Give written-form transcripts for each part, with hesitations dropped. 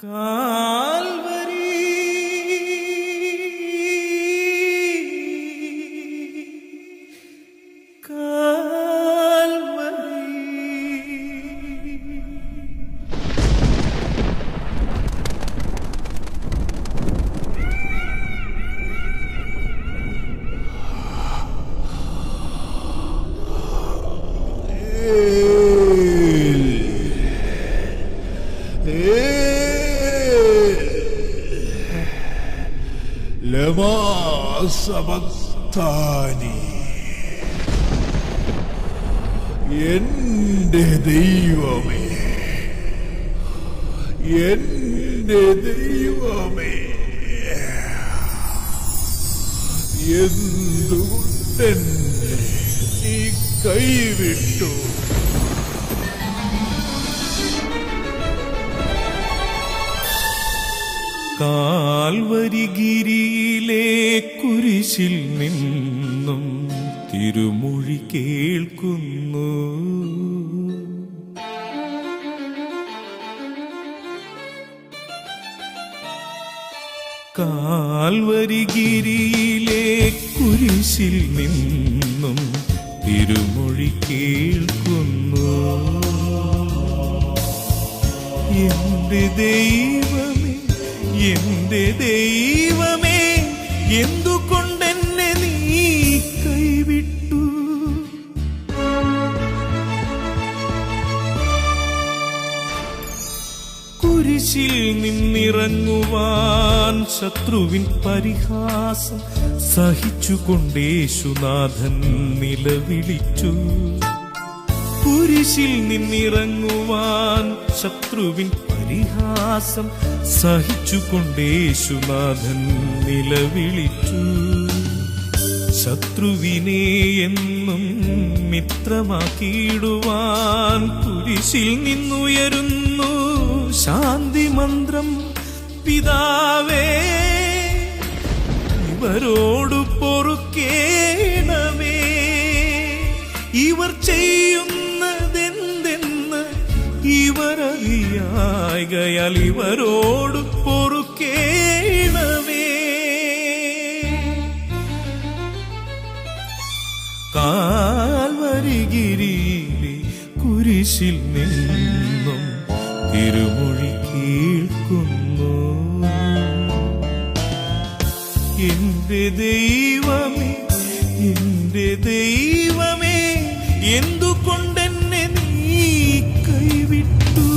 Calvary ലമാ സബക്താനി. എന്റെ ദൈവമേ, എന്റെ ദൈവമേ, എന്തുകൊണ്ടെന്നെ നീ കൈവിട്ടു? കാൽവരിഗിരിയിലെ കുരിശിൽ നിന്നും തിരുമൊഴി കേൾക്കുന്നു. കാൽവരിഗിരിയിലെ കുരിശിൽ നിന്നും തിരുമൊഴി കേൾക്കുന്നു. എന്റെ ദൈവമേ, എന്റെ ദൈവമേ, എന്തുകൊണ്ടെന്നെ നീ കൈവിട്ടു? കുരിശിൽ നിന്നിറങ്ങുവാൻ ശത്രുവിൻ പരിഹാസം സഹിച്ചുകൊണ്ടേശുനാഥൻ നിലവിളിച്ചു. കുരിശിൽ നിന്നിറങ്ങുവാൻ ശത്രുവിൻ പരിഹാസം സഹിച്ചുകൊണ്ടേശുനാഥൻ നിലവിളിച്ചു. ശത്രുവിനെ എന്നും മിത്രമാക്കിയിടുവാൻ കുരിശിൽ നിന്നുയരുന്നു ശാന്തിമന്ത്രം. പിതാവേ, ഇവരോട് പൊറുക്കേണമേ, ഇവർ ചെയ്യുന്നതെന്തെന്ന് ഇവരറിയായ്കയാൽ ഇവരോട് പൊറുക്കേണമേ. കാൽവരിഗിരിയിലെ കുരിശിൽ നിന്നും തിരുമൊഴി കേൾക്കുന്നു. എന്റെ ദൈവമേ, എന്റെ ദൈവമേ, എന്തുകൊണ്ടെന്നെ നീ കൈവിട്ടു?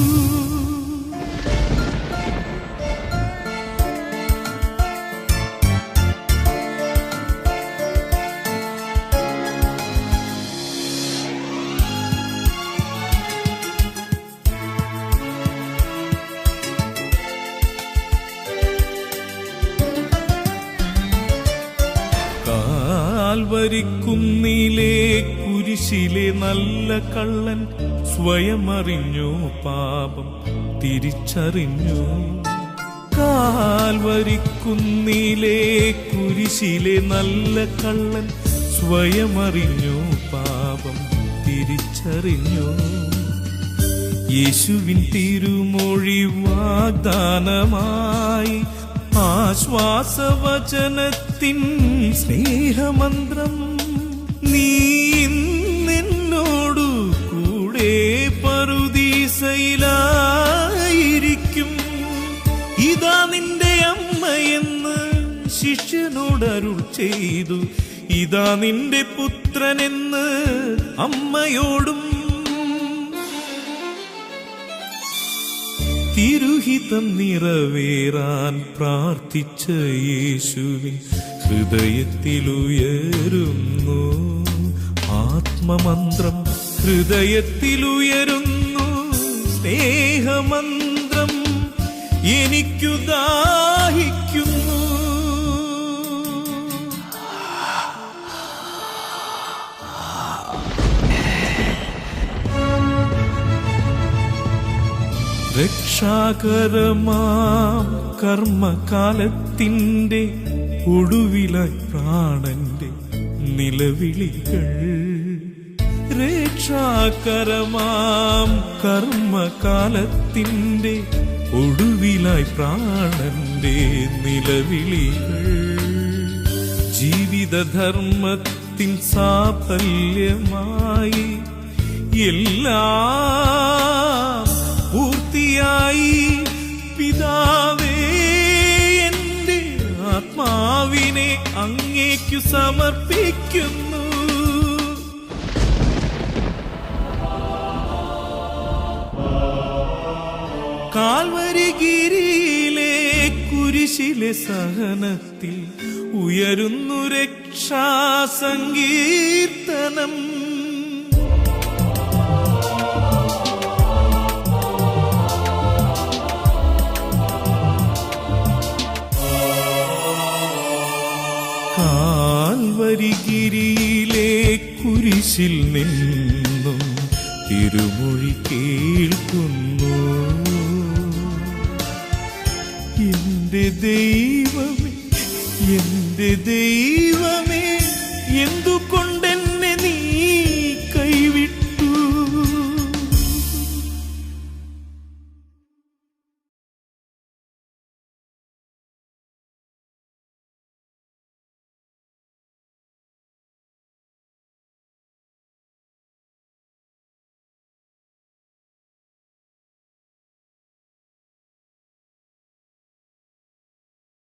കാൽവരിക്കുന്നിലെ കുരിശിലെ നല്ല കള്ളൻ സ്വയമറിഞ്ഞു, പാപം തിരിച്ചറിഞ്ഞു. കാൽവരിക്കുന്നിലെ കുരിശിലെ നല്ല കള്ളൻ സ്വയമറിഞ്ഞു, പാപം തിരിച്ചറിഞ്ഞു. യേശുവിൻ തിരുമൊഴി വാഗ്ദാനമായി ആശ്വാസവചനത്തിൻ സ്നേഹമന്ത്രം. നീ നിന്നോടു കൂടെ പറുദീസയിലായിരിക്കും. ഇതാ നിന്റെ അമ്മയെന്ന് ശിഷ്യനോടരുൾ ചെയ്തു. ഇതാ നിന്റെ പുത്രനെന്ന് അമ്മയോടും. തിരുഹിതം നിറവേറാൻ പ്രാർത്ഥിച്ച യേശുവിൻ ഹൃദയത്തിലുയരുന്നു ആത്മമന്ത്രം. ഹൃദയത്തിലുയരുന്നു സ്നേഹമന്ത്രം. എനിക്കു ദാഹിക്കുന്നു. രക്ഷാകരമാം കർമ്മകാലത്തിൻ്റെ ഒടുവിലായി പ്രാണന്റെ നിലവിളികൾ. രക്ഷാകരമാം കർമ്മകാലത്തിൻ്റെ ഒടുവിലായി പ്രാണന്റെ നിലവിളികൾ. ജീവിതധർമ്മത്തിൻ സാഫല്യമായി എല്ലാം പൂർത്തിയായി. പിതാവേ, എന്റെ ആത്മാവിനെ അങ്ങേക്കു സമർപ്പിക്കുന്നു. കാൽവരിഗിരിയിലെ കുരിശിലെ സഹനത്തിൽ ഉയരുന്നു രക്ഷാസങ്കീർത്തനം. കാൽവരിഗിരിയിലെ കുരിശിൽ നിന്നും തിരുമൊഴി കേൾക്കുന്നു. എന്റെ ദൈവമേ, എന്റെ ദൈവമേ, എന്തുകൊണ്ട്